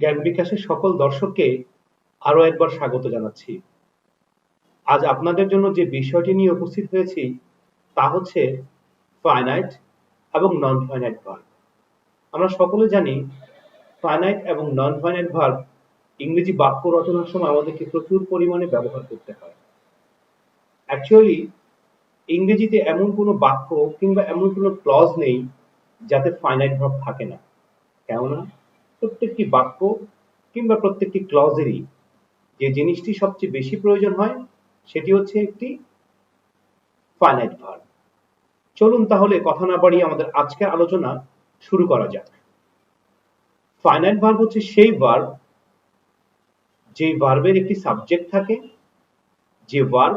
জ্ঞান বিকাশের সকল দর্শককে আরো একবার স্বাগত জানাচ্ছি। আজ আপনাদের জন্য যে বিষয়টি নিয়ে উপস্থিত হয়েছি তা হচ্ছে ফাইনাইট এবং নন ফাইনাইট ভার্ব। আমরা সকলে জানি ফাইনাইট এবং নন ফাইনাইট ভার্ব ইংরেজি বাক্য রচনার সময় আমাদেরকে প্রচুর পরিমাণে ব্যবহার করতে হয়। অ্যাকচুয়ালি ইংরেজিতে এমন কোনো বাক্য কিংবা এমন কোনো ক্লজ নেই যাতে ফাইনাইট ভার্ব থাকে না। কেননা প্রত্যেকটি বাক্য কিংবা প্রত্যেকটি ক্লজেরই যে জিনিসটি সবচেয়ে বেশি প্রয়োজন হয় সেটি হচ্ছে একটি ফাইনাইট ভার্ব। চলুন তাহলে কথা না বাড়িয়ে আমাদের আজকের আলোচনা শুরু করা যাক। ফাইনাইট ভার্ব হচ্ছে সেই ভার্ব যে ভার্বের একটি সাবজেক্ট থাকে, যে ভার্ব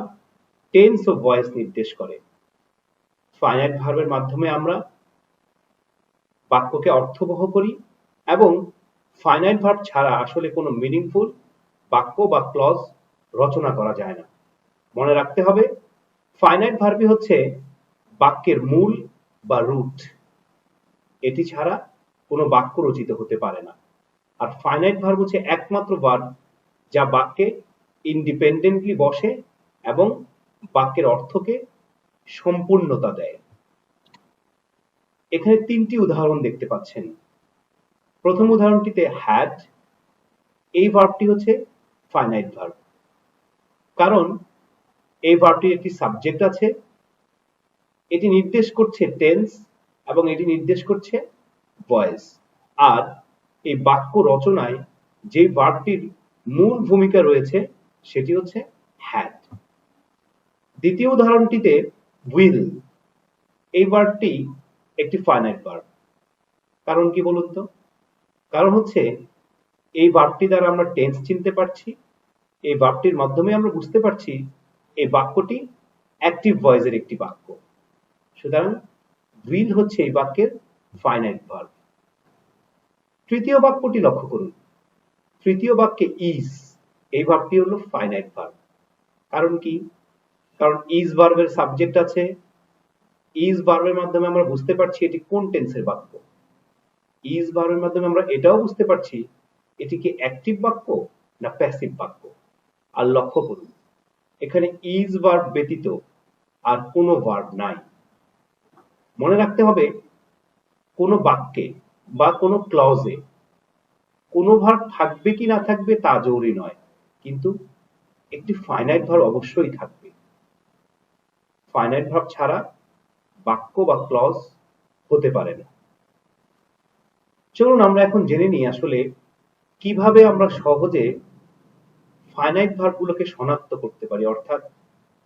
টেন্স ও ভয়েস নির্দেশ করে। ফাইনাইট ভার্বের মাধ্যমে আমরা বাক্যকে অর্থবহ করি এবং ফাইনাইট ভার্ব ছাড়া আসলে কোনো মিনিংফুল বাক্য বা ক্লজ রচনা করা যায় না। মনে রাখতে হবে ফাইনাইট ভার্বই হচ্ছে বাক্যের মূল বা রুট। এটি ছাড়া কোনো বাক্য রচিত হতে পারে না। আর ফাইনাইট ভার্ব হচ্ছে একমাত্র ভার্ব যা বাক্যে ইন্ডিপেন্ডেন্টলি বসে এবং বাক্যের অর্থকে সম্পূর্ণতা দেয়। এখানে তিনটি উদাহরণ দেখতে পাচ্ছেন। প্রথম উদাহরণটিতে হ্যাড, এই ভার্বটি হচ্ছে ফাইনাইট ভার্ব, কারণ এই ভার্বটির একটি সাবজেক্ট আছে, এটি নির্দেশ করছে টেন্স এবং এটি নির্দেশ করছে ভয়েস। আর এই বাক্য রচনায় যে ভার্বটির মূল ভূমিকা রয়েছে সেটি হচ্ছে হ্যাড। দ্বিতীয় উদাহরণটিতে উইল, এই ভার্বটি একটি ফাইনাইট ভার্ব। কারণ কি বলুন তো? কারণ হচ্ছে এই ভার্বটি দ্বারা আমরা টেন্স চিনতে পারছি, এই ভার্বটির মাধ্যমে আমরা বুঝতে পারছি এই বাক্যটি অ্যাক্টিভ ভয়েসের একটি বাক্য। সুতরাং উইল হচ্ছে এই বাক্যের ফাইনাইট ভার্ব। তৃতীয় বাক্যটি লক্ষ্য করুন। তৃতীয় বাক্যে ইজ, এই ভার্বটি হলো ফাইনাইট ভার্ব। কারণ কি? কারণ ইজ ভার্বের সাবজেক্ট আছে, ইজ ভার্বের মাধ্যমে আমরা বুঝতে পারছি এটি কোন টেন্সের বাক্য। ইজ ভার্বের মাধ্যমে আমরা এটাও বুঝতে পারছি এটি কি অ্যাক্টিভ বাক্য না প্যাসিভ বাক্য। আর লক্ষ্য করুন এখানে ইজ ভার্ব ব্যতীত আর কোনো ভার্ব নাই। মনে রাখতে হবে কোনো বাক্যে বা কোনো ক্লজে কোনো ভার্ব থাকবে কি না থাকবে তা জরুরি নয়, কিন্তু একটি ফাইনাইট ভার্ব অবশ্যই থাকবে। ফাইনাইট ভার্ব ছাড়া বাক্য বা ক্লজ হতে পারে না। চলুন আমরা এখন জেনে নিই আসলে কিভাবে আমরা সহজে ফাইনাইট ভার্বগুলোকে শনাক্ত করতে পারি, অর্থাৎ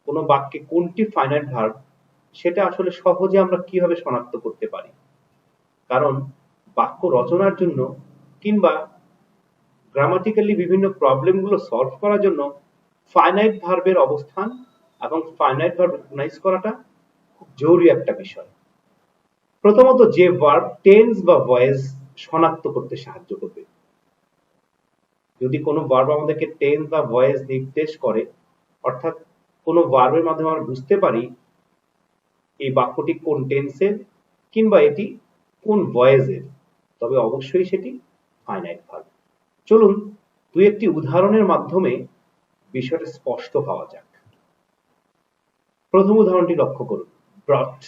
কোনো বাক্যে কোনটি ফাইনাইট ভার্ব সেটা আসলে সহজে আমরা কিভাবে শনাক্ত করতে পারি। কারণ বাক্য রচনার জন্য কিংবা গ্রামাটিক্যালি বিভিন্ন প্রবলেমগুলো সলভ করার জন্য ফাইনাইট ভার্বের অবস্থান এবং ফাইনাইট ভার্ব রিকগনাইজ করাটা খুব জরুরি একটা বিষয়। প্রথমত যে ভার্ব টেন্স বা ভয়েস শনাক্ত করতে সাহায্য করবে। যদি কোনো ভার্ব আমাদেরকে টেন্স বা ভয়েস নির্দেশ করে, অর্থাৎ কোনো ভার্বের মাধ্যমে আমরা বুঝতে পারি এই বাক্যটি কোন টেন্সের কিংবা এটি কোন ভয়েসের, তবে অবশ্যই সেটি ফাইনাইট ভার্ব। চলুন দুই একটি উদাহরণের মাধ্যমে বিষয়টা স্পষ্ট হওয়া যাক। প্রথম উদাহরণটি লক্ষ্য করুন, ব্রট।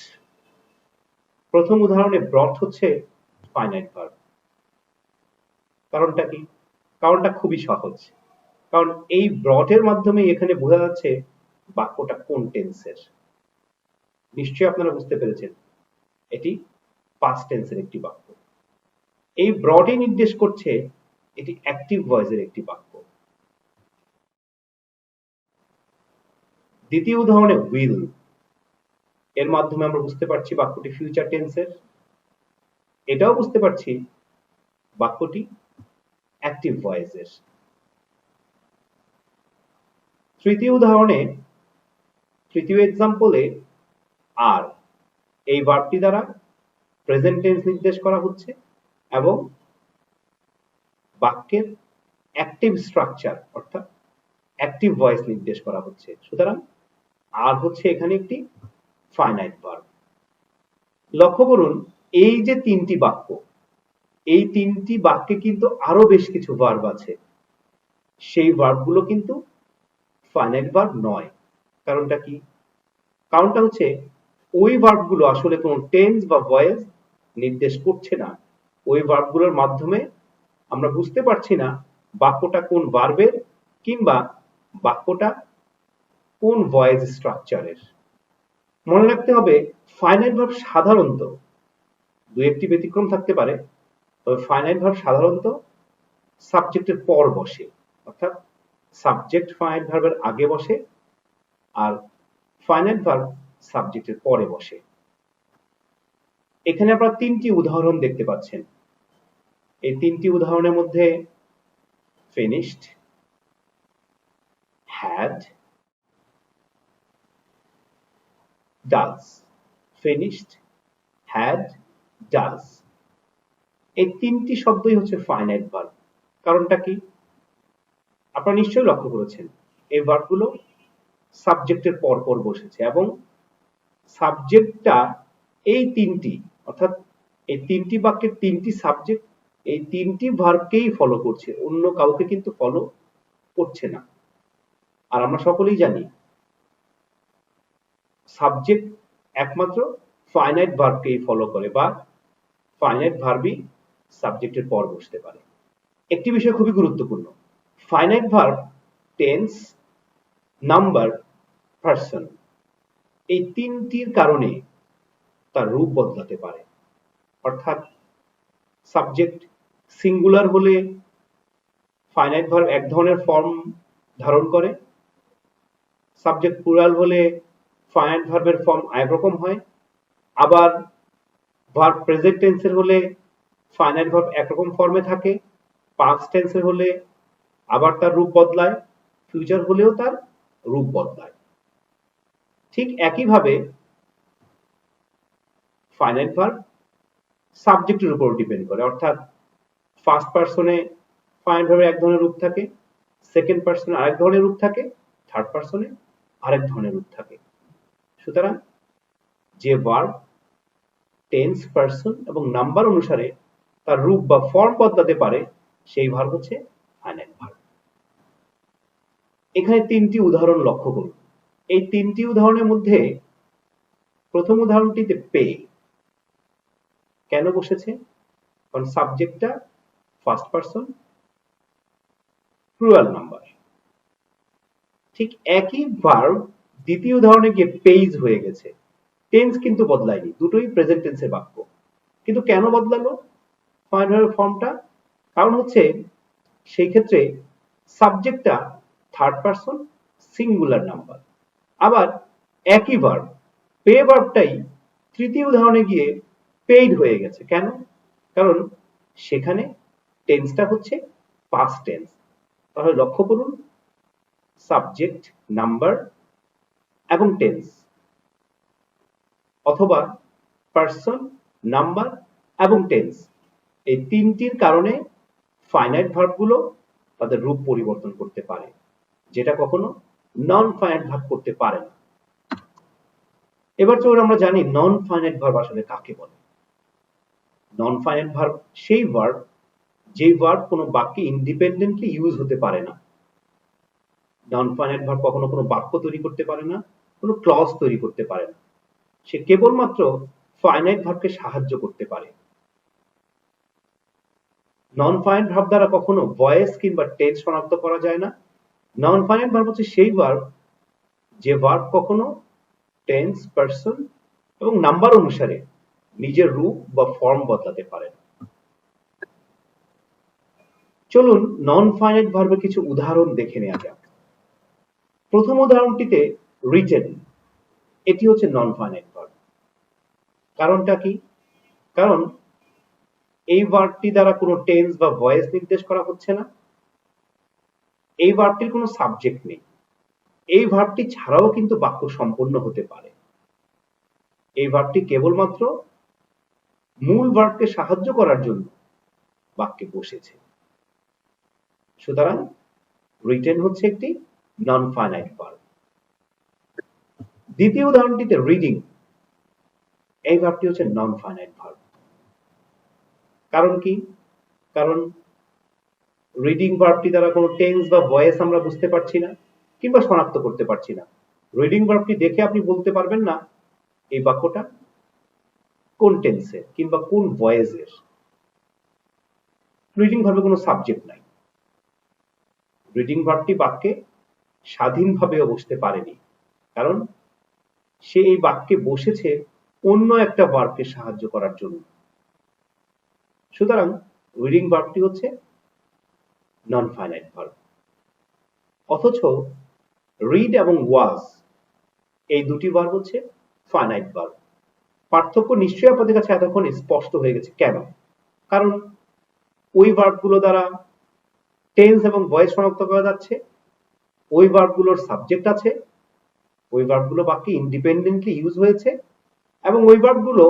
প্রথম উদাহরণে ব্রট হচ্ছে ফাইনাইট ভার্ব। কারণটা কি? কারণটা খুবই সহজ। কারণ এই ব্রটের মাধ্যমে এখানে বোঝা যাচ্ছে বাক্যটা কোন টেন্সের। নিশ্চয়ই আপনারা বুঝতে পেরেছেন এটি পাস্ট টেন্সের একটি বাক্য। এই ব্রটই নির্দেশ করছে এটি অ্যাক্টিভ ভয়েসের একটি বাক্য। দ্বিতীয় উদাহরণে উইল, এর মাধ্যমে আমরা বুঝতে পারছি বাক্যটি ফিউচার টেন্সের, এটাও বুঝতে পারছি বাক্যটি অ্যাক্টিভ ভয়েসের। তৃতীয় উদাহরণে, তৃতীয় এক্সাম্পলে আর, এই ভার্বটি দ্বারা প্রেজেন্ট টেন্স নির্দেশ করা হচ্ছে এবং বাক্যের অ্যাক্টিভ স্ট্রাকচার অর্থাৎ অ্যাক্টিভ ভয়েস নির্দেশ করা হচ্ছে। সুতরাং আর হচ্ছে এখানে একটি ফাইনাইট ভার্ব। লক্ষ্য করুন এই যে তিনটি বাক্য, এই তিনটি বাক্যে কিন্তু আরো বেশ কিছু ভার্ব আছে, সেই ভার্বগুলো কিন্তু ফাইনাইট ভার্ব নয়। কারণটা কি? কারণটা হচ্ছে ওই ভার্বগুলো আসলে কোনো টেন্স বা ভয়েস নির্দেশ করছে না। ওই ভার্বগুলোর মাধ্যমে আমরা বুঝতে পারছি না বাক্যটা কোন ভার্বের কিংবা বাক্যটা কোন ভয়েস স্ট্রাকচারের। মনে রাখতে হবে ফাইনাইট ভার্ব সাধারণত দু একটি ব্যতিক্রম থাকতে পারে, তবে ফাইনাইট ভার্ব সাধারণত সাবজেক্টের পর বসে, অর্থাৎ সাবজেক্ট ফাইনাইট ভার্বের আগে বসে আর ফাইনাইট ভার্ব সাবজেক্টের পরে বসে। এখানে আপনারা তিনটি উদাহরণ দেখতে পাচ্ছেন। এই তিনটি উদাহরণের মধ্যে finished, had, does. Finished, had, does, এই তিনটি শব্দই হচ্ছে ফাইনাইট ভার্ব। কারণটা কি? আপনারা নিশ্চয়ই লক্ষ্য করেছেন এই ভার্বগুলো সাবজেক্টের পর পর বসেছে এবং সাবজেক্টটা এই তিনটি, অর্থাৎ এই তিনটি বাক্যের তিনটি সাবজেক্ট এই তিনটি ভার্বকেই ফলো করছে, অন্য কাউকে কিন্তু ফলো করছে না। আর আমরা সকলেই জানি সাবজেক্ট একমাত্র ফাইনাইট ভার্বকেই ফলো করে বা ফাইনাইট ভার্বই সাবজেক্টের পর বসতে পারে। একটি বিষয় খুবই গুরুত্বপূর্ণ, finite verb, tense, number, person এই তিনটির কারণে তার রূপ বদলাতে পারে। অর্থাৎ সাবজেক্ট সিঙ্গুলার হলে ফাইনাইট ভার্ব এক ধরনের ফর্ম ধারণ করে, সাবজেক্ট প্লুরাল হলে ফাইনাইট ভার্বের ফর্ম আরেক রকম হয়, আবার ভার্ব প্রেজেন্ট টেন্সের হলে ফাইনাইট ভার্ব একরকম ফর্মে থাকে, পাস্ট টেন্সের হলে আবার তার রূপ বদলায়, ফিউচার হলেও তার রূপ বদলায়। ঠিক একইভাবে ফাইনাইট ভার্ব সাবজেক্টের উপর ডিপেন্ড করে, অর্থাৎ ফার্স্ট পারসনে ফাইনাইট ভার্বের এক ধরনের রূপ থাকে, সেকেন্ড পারসনে আরেক ধরনের রূপ থাকে, থার্ড পারসনে আরেক ধরনের রূপ থাকে। সুতরাং যে ভার্ব টেন্স, পারসন এবং নাম্বার অনুসারে তার রূপ বা ফর্ম বদলাতে পারে সেই ভার্ব হচ্ছে ফাইনাইট ভার্ব। এখানে তিনটি উদাহরণ লক্ষ্য করুন। এই তিনটি উদাহরণের মধ্যে প্রথম উদাহরণটিতে পে কেন বসেছে? কারণ সাবজেক্টটা ফার্স্ট পারসন, প্লুরাল নাম্বার। ঠিক একই ভার্ব দ্বিতীয় উদাহরণে গিয়ে পেইজ হয়ে গেছে, টেন্স কিন্তু বদলায়নি, দুটোই প্রেজেন্ট টেন্সের বাক্য। কিন্তু কেন বদলালো ফাইনাইট ভার্বের ফর্মটা? কারণ হচ্ছে সেই ক্ষেত্রে সাবজেক্টটা থার্ড পারসন, সিঙ্গুলার নাম্বার। আবার একই ভার্ব পে ভার্বটাই তৃতীয় উদাহরণে গিয়ে পেইড হয়ে গেছে। কেন? কারণ সেখানে টেন্সটা হচ্ছে পাস্ট টেন্স। তাহলে লক্ষ্য করুন সাবজেক্ট, নাম্বার এবং টেন্স অথবা পারসন, নাম্বার এবং টেন্স এই তিনটির কারণে ফাইনাইট ভার্বগুলো তাদের রূপ পরিবর্তন করতে পারে, যেটা কখনো নন ফাইনাইট ভার্ব করতে পারে না। এবার চলুন আমরা জানি নন ফাইনাইট ভার্ব আসলে কাকে বলে। নন ফাইনাইট ভার্ব সেই ভার্ব যে ভার্ব কোনো বাক্যে ইন্ডিপেন্ডেন্টলি ইউজ হতে পারে না। নন ফাইনাইট ভার্ব কখনো কোনো বাক্য তৈরি করতে পারে না, কোনো ক্লজ তৈরি করতে পারে না। সে কেবলমাত্র ফাইনাইট ভার্বকে সাহায্য করতে পারে। নন ফাইনাইট ভার্ব দ্বারা কখনো ভয়েস কিংবা টেন্স শনাক্ত করা যায় না। নন ফাইনাইট ভার্ব হচ্ছে সেই ভার্ব যে ভার্ব কখনো টেন্স, পারসন এবং নাম্বার অনুসারে নিজের রূপ বা ফর্ম বদলাতে পারে না। চলুন নন ফাইনাইট ভার্বের কিছু উদাহরণ দেখে নেওয়া যাক। প্রথম উদাহরণটিতে রিটেন, এটি হচ্ছে নন ফাইনাইট ভার্ব। কারণটা কি? কারণ এই ভার্বটি দ্বারা কোনো টেন্স বা ভয়েস নির্দেশ করা হচ্ছে না, এই ভার্বটির কোনো সাবজেক্ট নেই, এই ভার্বটি ছাড়াও কিন্তু বাক্য সম্পূর্ণ হতে পারে। এই ভার্বটি কেবলমাত্র মূল ভার্বকে সাহায্য করার জন্য বাক্যে বসেছে। সুতরাং রিটেন হচ্ছে একটি নন ফাইনাইট ভার্ব। দ্বিতীয় উদাহরণটিতে রিডিং, এই ভার্বটি হচ্ছে নন ফাইনাইট ভার্ব। কারণ কি? কারণ রিডিং ভার্বটি দ্বারা কোনো টেন্স বা ভয়েস আমরা বুঝতে পারছি না কিংবা শনাক্ত করতে পারছি না। রিডিং ভার্বটি দেখে আপনি বলতে পারবেন না এই বাক্যটা কোন টেন্সের কিংবা কোন ভয়েসের। রিডিং ভার্বে কোনো সাবজেক্ট নাই। রিডিং ভার্বটি বাক্যে স্বাধীনভাবেও বসতে পারেনি, কারণ সে এই বাক্যে বসেছে অন্য একটা ভার্বকে সাহায্য করার জন্য। সুতরাং রিডিং ভার্বটি হচ্ছে নন ফাইনাইট ভার্ব। অথচ রিড এবং ওয়াজ এই দুটি ভার্ব হচ্ছে ফাইনাইট ভার্ব। পার্থক্য নিশ্চয়ই আপনাদের কাছে এতক্ষণ স্পষ্ট হয়ে গেছে। কেন? কারণ ওই ভার্বগুলো দ্বারা টেন্স এবং ভয়েস শনাক্ত করা যাচ্ছে, ওই ভার্বগুলোর সাবজেক্ট আছে, ওই ভার্বগুলো বাক্যে ইন্ডিপেন্ডেন্টলি ইউজ হয়েছে এবং ওই ভার্বগুলো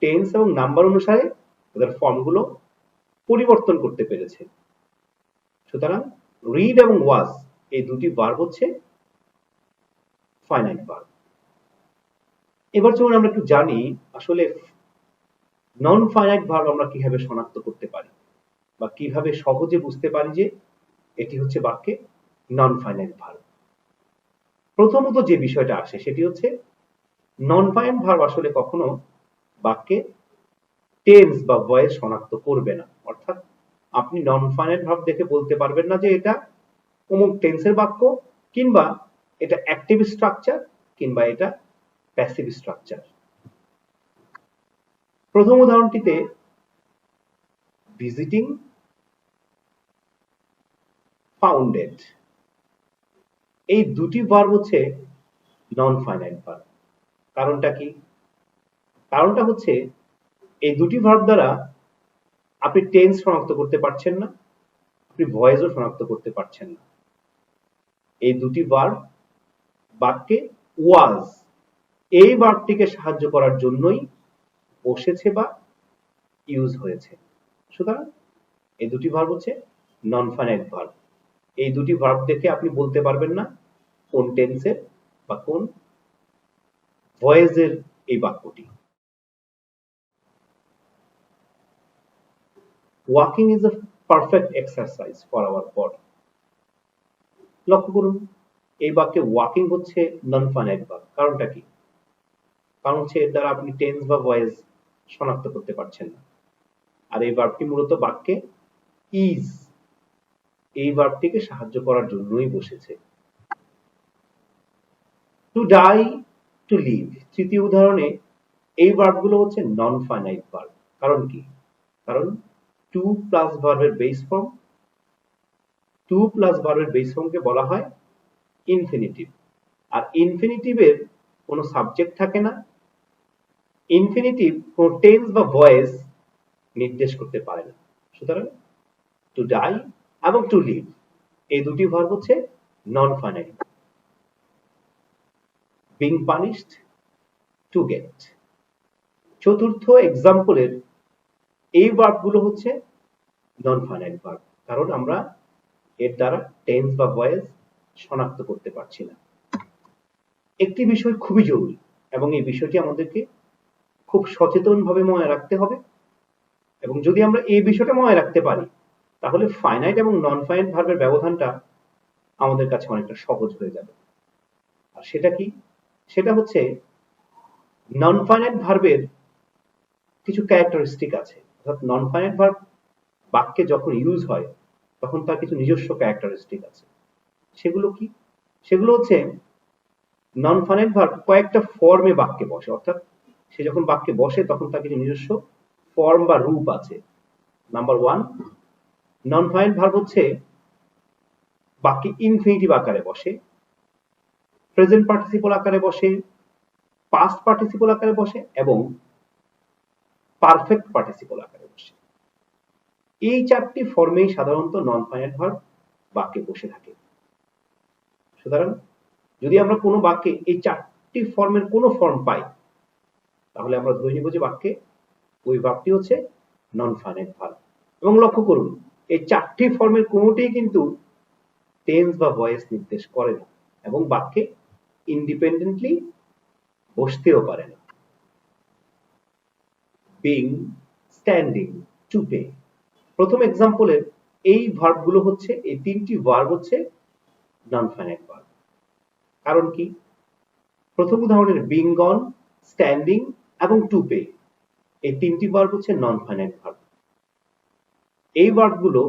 টেন্স এবং নাম্বার অনুসারে ওদের ফর্মগুলো পরিবর্তন করতে পেরেছে। সুতরাং রিড এবং ওয়াজ এই দুটি ভার্ব হচ্ছে ফাইনাইট ভার্ব। এবার চলুন আমরা একটু জানি আসলে নন ফাইনাইট ভার্ব আমরা কিভাবে শনাক্ত করতে পারি বা কিভাবে সহজে বুঝতে পারি যে এটি হচ্ছে বাক্যে নন ফাইনাইট ভার্ব। প্রথমত যে বিষয়টা আসে সেটি হচ্ছে নন ফাইনাইট ভার্ব আসলে কখনো বাক্যে টেন্স বা ভয়েস শনাক্ত করবে না। অর্থাৎ আপনি নন ফাইনাইট ভার্ব দেখে বলতে পারবেন না যে এটা অমুক টেন্সের বাক্য কিংবা এটা অ্যাক্টিভ স্ট্রাকচার কিংবা এটা প্যাসিভ স্ট্রাকচার। প্রথম উদাহরণটিতে ভিজিটিং, ফাউন্ডেড এই দুটি ভার্ব হচ্ছে নন ফাইনাইট ভার্ব। কারণটা কি? কারণটা হচ্ছে এই দুটি ভার্ব দ্বারা আপনি টেন্স শনাক্ত করতে পারছেন না, আপনি ভয়েসও শনাক্ত করতে পারছেন না। এই দুটি ভার্ব বাক্যে ওয়াজ এই ভার্বটিকে সাহায্য করার জন্যই বসেছে বা ইউজ হয়েছে। সুতরাং এই দুটি ভার্ব হচ্ছে নন ফাইনাইট ভার্ব। এই দুটি ভার্ব দেখে আপনি বলতে পারবেন না কোন টেন্সের বা কোন ভয়েসের এই বাক্যটি। Walking is a perfect exercise for our body. লক্ষ্য করুন এই বাক্যে ওয়াকিং হচ্ছে নন ফাইনাইট ভার্ব। কারণটা কি? কারণ হচ্ছে এর দ্বারা আপনি টেন্স বা ভয়েস শনাক্ত করতে পারছেন না। আর এই ভার্বটি মূলত বাক্যে ইজ এই ভার্বটিকে সাহায্য করার জন্যই বসেছে। টু ডাই, টু লিভ তৃতীয় উদাহরণে এই ভার্বগুলো হচ্ছে নন ফাইনাইট ভার্ব। কারণ কি? কারণ টু প্লাস ভার্বের বেস ফর্ম, টু প্লাস ভার্বের বেস ফর্মকে বলা হয় ইনফিনিটিভ। আর ইনফিনিটিভের কোনো সাবজেক্ট থাকে না, ইনফিনিটিভ কোনো টেন্স বা ভয়েস নির্দেশ করতে পারে না। সুতরাং টু ডাই এবং টু লিভ এই দুটি ভার্ব হচ্ছে non finite. Being punished, to get চতুর্থ এক্সাম্পলের এই ভার্বগুলো হচ্ছে নন ফাইনাইট ভার্ব। কারণ আমরা এর দ্বারা টেন্স বা ভয়েস শনাক্ত করতে পারছি না। একটি বিষয় খুবই জরুরি এবং এই বিষয়টি আমাদেরকে খুব সচেতনভাবে মনে রাখতে হবে, এবং যদি আমরা এই বিষয়টা মনে রাখতে পারি তাহলে ফাইনাইট এবং নন ফাইনাইট ভার্বের ব্যবধানটা আমাদের কাছে অনেকটা সহজ হয়ে যাবে। আর সেটা কি? সেটা হচ্ছে নন ফাইনাইট ভার্বের কিছু ক্যারেক্টারিস্টিক আছে। অর্থাৎ নন ফাইনাইট ভার্ব বাক্যে যখন ইউজ হয় তখন তার কিছু নিজস্ব ক্যারেক্টারিস্টিক আছে। সেগুলো কি? সেগুলো হচ্ছে নন ফাইনাইট ভার্ব কয়েকটা ফর্মে বাক্যে বসে। অর্থাৎ সে যখন বাক্যে বসে তখন তার কিছু নিজস্ব ফর্ম বা রূপ আছে। Number one, non finite verb হচ্ছে বাক্যে ইনফিনিটিভ আকারে বসে, প্রেজেন্ট পার্টিসিপল আকারে বসে, পাস্ট পার্টিসিপল আকারে বসে এবং পারফেক্ট পার্টিসিপল আকারে বসে। এই চারটি ফর্মেই সাধারণত নন ফাইনাইট ভার্ব বাক্যে বসে থাকে। সুতরাং যদি আমরা কোনো বাক্যে এই চারটি ফর্মের কোনো ফর্ম পাই তাহলে আমরা ধরে নিব যে বাক্যে ওই ভার্বটি হচ্ছে নন ফাইনাইট ভার্ব। এবং লক্ষ্য করুন এই চারটি ফর্মের কোনোটিই কিন্তু টেন্স বা ভয়েস নির্দেশ করে না এবং বাক্যে ইন্ডিপেন্ডেন্টলি বসতেও পারে না। Being, standing, to pay. প্রথম এক্সাম্পলের এই ভার্বগুলো হচ্ছে, এই তিনটি ভার্ব হচ্ছে নন ফাইনাইট ভার্ব। কারণ কি? প্রথম উদাহরণের বিং গন, স্ট্যান্ডিং এবং টু পে, এই তিনটি ভার্ব হচ্ছে নন ফাইনাইট ভার্ব। এই ভার্বগুলো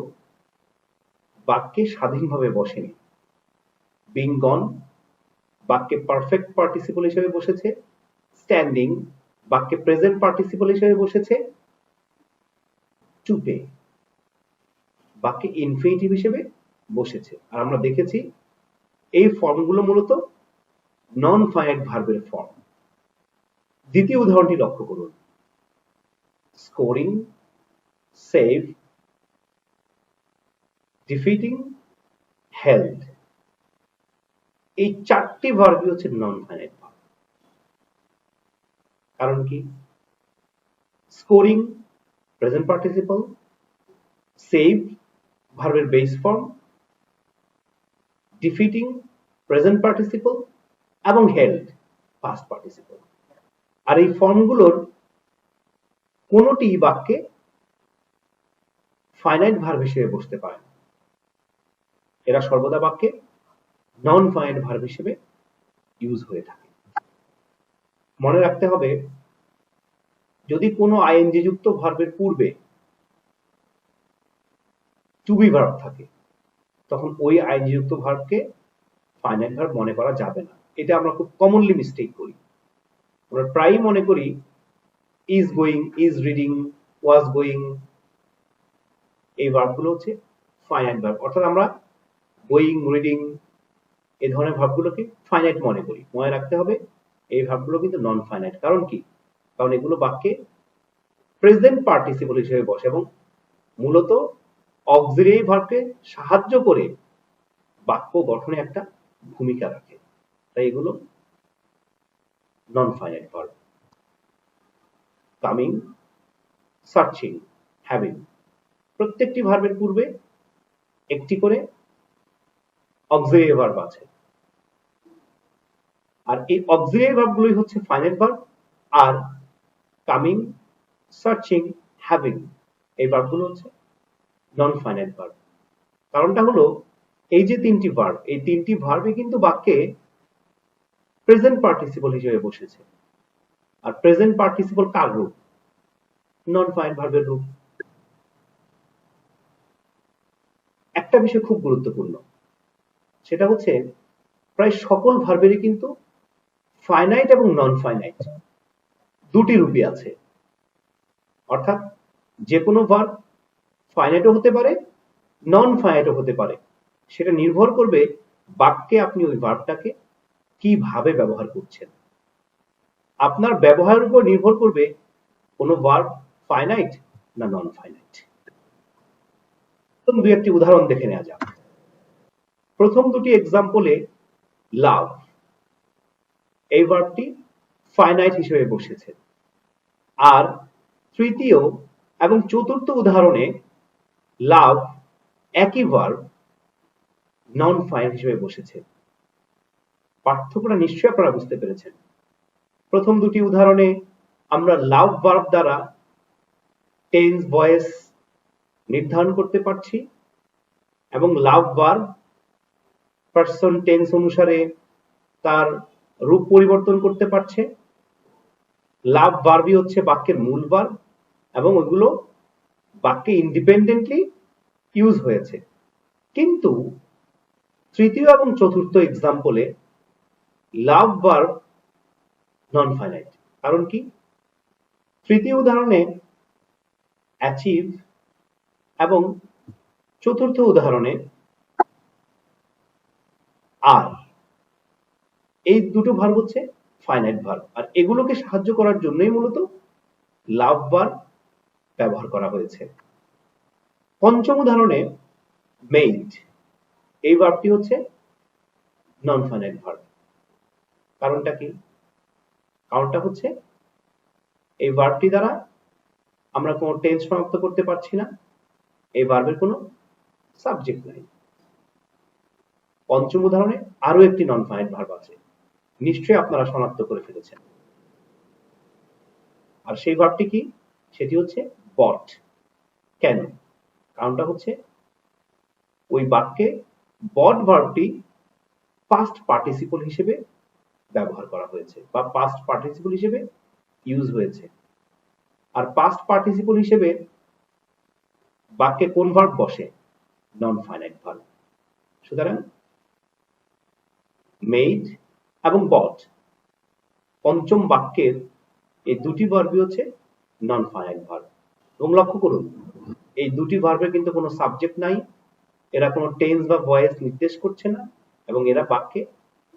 বাক্যে স্বাধীনভাবে বসেনি। বিং গন বাক্যে পারফেক্ট পার্টিসিপল হিসেবে বসেছে, স্ট্যান্ডিং বাক্যে প্রেজেন্ট পার্টিসিপল হিসেবে বসেছে, টু পে বাক্যে ইনফিনিটিভ হিসেবে বসেছে। আর আমরা দেখেছি এই ফর্মগুলো মূলত নন ফাইনাইট ভার্বের ফর্ম। দ্বিতীয় উদাহরণটি লক্ষ্য করুন, স্কোরিং, সেভ, ডিফিটিং, হেল্ড, এই চারটি ভার্বই হচ্ছে নন ফাইনাইট ভার্ব। কারণ কি? স্কোরিং প্রেজেন্ট পার্টিসিপল, সেভ ভার্বের base form, defeating present participle এবং হেল্ড পাস্ট পার্টিসিপল। আর এই ফর্মগুলোর কোনোটি বাক্যে ফাইনাইট ভার্ব হিসেবে বসতে পারে না। এরা সর্বদা বাক্যে নন ফাইনাইট ভার্ব হিসেবে ইউজ হয়ে থাকে। মনে রাখতে হবে, যদি কোনো আইএনজি যুক্ত ভার্বের পূর্বে টু বি ভার্ব থাকে, তখন ওই আইএনজি যুক্ত ভার্বকে ফাইনাইট ভার্ব মনে করা যাবে না। এটা আমরা খুব কমনলি মিস্টেক করি। আমরা প্রায়ই মনে করি is going, is reading, was going, এই ভার্বগুলো হচ্ছে ফাইনাইট ভার্ব। অর্থাৎ আমরা গোয়িং, রিডিং এই ধরনের ভার্বগুলোকে ফাইনাইট মনে করি। মনে রাখতে হবে এই ভার্বগুলো কিন্তু নন ফাইনাইট। কারণ কি? কারণ এগুলো বাক্যে প্রেজেন্ট পার্টিসিপল হিসেবে বসে এবং মূলত অক্সিলিয়ারি ভার্বকে সাহায্য করে বাক্য গঠনে একটা ভূমিকা রাখে। তাই এগুলো non finite verb. Coming, searching, having, প্রত্যেকটি ভার্বের পূর্বে একটি করে অক্সিলিয়ারি ভার্ব আছে। আর এই অক্সিলিয়ারি ভার্বগুলোই হচ্ছে finite verb. Are coming, searching, having এই ভার্বগুলো হচ্ছে নন ফাইনাইট ভার্ব। কারণটা হলো, এই যে তিনটি ভার্ব, এই তিনটি ভার্বই কিন্তু বাক্যে প্রেজেন্ট পার্টিসিপল হিসেবে বসেছে। আর প্রেজেন্ট পার্টিসিপল কার রূপ? নন ফাইনাইট ভার্বের রূপ। একটা বিষয় খুব গুরুত্বপূর্ণ, সেটা হচ্ছে প্রায় সকল ভার্বেরই কিন্তু ফাইনাইট এবং নন ফাইনাইট দুটি রূপই আছে। অর্থাৎ যে কোনো ভার্ব ফাইনাইটও হতে পারে, নন ফাইনাইটও হতে পারে। সেটা নির্ভর করবে বাক্যে আপনি ওই ভার্বটাকে কিভাবে ব্যবহার করছেন। আপনার ব্যবহারের উপর নির্ভর করবে কোনো ভার্ব ফাইনাইট না নন ফাইনাইট। দুই একটি উদাহরণ দেখে নেওয়া যাক। প্রথম দুটি এক্সাম্পলে লাভ এই ভার্বটি ফাইনাইট হিসেবে বসেছে। আর তৃতীয় এবং চতুর্থ উদাহরণে লাভ একই ভার্ব নন ফাইনাইট হিসেবে বসেছে। পার্থক্যটা নিশ্চয়ই আপনারা বুঝতে পেরেছেন। প্রথম দুটি উদাহরণে আমরা লাভ ভার্ব দ্বারা টেন্স, ভয়েস নির্ধারণ করতে পারছি এবং লাভ ভার্ব পার্সন টেন্স অনুসারে তার রূপ পরিবর্তন করতে পারছে। লাভ ভার্বই হচ্ছে বাক্যের মূল ভার্ব এবং ওইগুলো বাক্যে ইন্ডিপেন্ডেন্টলি ইউজ হয়েছে। কিন্তু তৃতীয় এবং চতুর্থ এক্সাম্পলে লাভ ভার্ব নন ফাইনাইট। কারণ কি? তৃতীয় উদাহরণে অ্যাচিভ এবং চতুর্থ উদাহরণে আর, এই দুটো ভার্ব হচ্ছে ফাইনাইট ভার্ব। আর এগুলোকে সাহায্য করার জন্যই মূলত লাভ ভার্ব ব্যবহার করা হয়েছে। পঞ্চম উদাহরণে মেড এই ভার্বটি হচ্ছে নন ফাইনাইট ভার্ব। কারণটা কি? কারণটা হচ্ছে এই ভার্বটি দ্বারা আমরা কোনো টেন্স সমাপ্ত করতে পারছি না, এই ভার্বের কোনো সাবজেক্ট নাই। পঞ্চম উদাহরণে আরো একটি নন ফাইনাইট ভার্ব আছে, নিশ্চয়ই আপনারা শনাক্ত করে ফেলেছেন। আর সেই ভার্বটি কি? সেটি হচ্ছে বট। কেন? কারণটা হচ্ছে ওই বাক্যে বড ভার্বটি পাস্ট পার্টিসিপল হিসেবে ব্যবহার করা হয়েছে বা পাস্ট পার্টিসিপল হিসেবে ইউজ হয়েছে। আর পাস্ট পার্টিসিপল হিসেবে বাক্যে কোন ভার্ব বসে? Non finite verb. সুতরাং মেড এবং বট পঞ্চম বাক্যের এই দুটি ভার্বই হচ্ছে নন ফাইনাইট ভার্ব। এবং লক্ষ্য করুন এই দুটি ভার্বের কিন্তু কোনো সাবজেক্ট নাই, এরা কোনো টেন্স বা ভয়েস নির্দেশ করছে না এবং এরা বাক্যে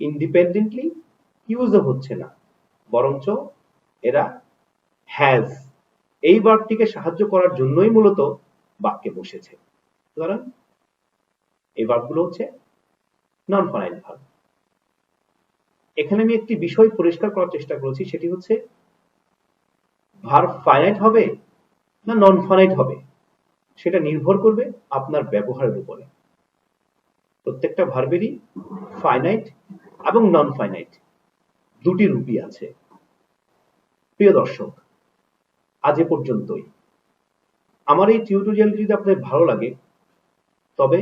ইন্ডিপেন্ডেন্টলি ইউজও হচ্ছে না, বরঞ্চ এরা হ্যাজ এই ভার্বটিকে সাহায্য করার জন্যই মূলত বাক্যে বসেছে। সুতরাং এই ভার্বগুলো হচ্ছে নন ফাইনাইট ভার্ব। এখানে আমি একটি বিষয় পরিষ্কার করার চেষ্টা করেছি, সেটি হচ্ছে ভার্ব ফাইনাইট হবে না নন ফাইনাইট হবে সেটা নির্ভর করবে আপনার ব্যবহারের উপরে। প্রত্যেকটা ভার্বেরই ফাইনাইট এবং নন ফাইনাইট দুটি রূপই আছে। প্রিয় দর্শক, আজ এ পর্যন্তই। আমার এই টিউটোরিয়ালটি যদি আপনাদের ভালো লাগে তবে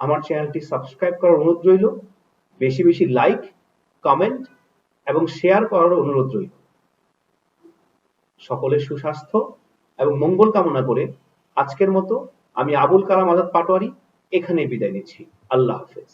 আমার চ্যানেলটি সাবস্ক্রাইব করার অনুরোধ রইল, বেশি বেশি লাইক, কমেন্ট এবং শেয়ার করার অনুরোধ রইল। সকলের সুস্বাস্থ্য এবং মঙ্গল কামনা করে আজকের মতো আমি আবুল কালাম আজাদ পাটোয়ারি এখানে বিদায় নিচ্ছি। আল্লাহ হাফেজ।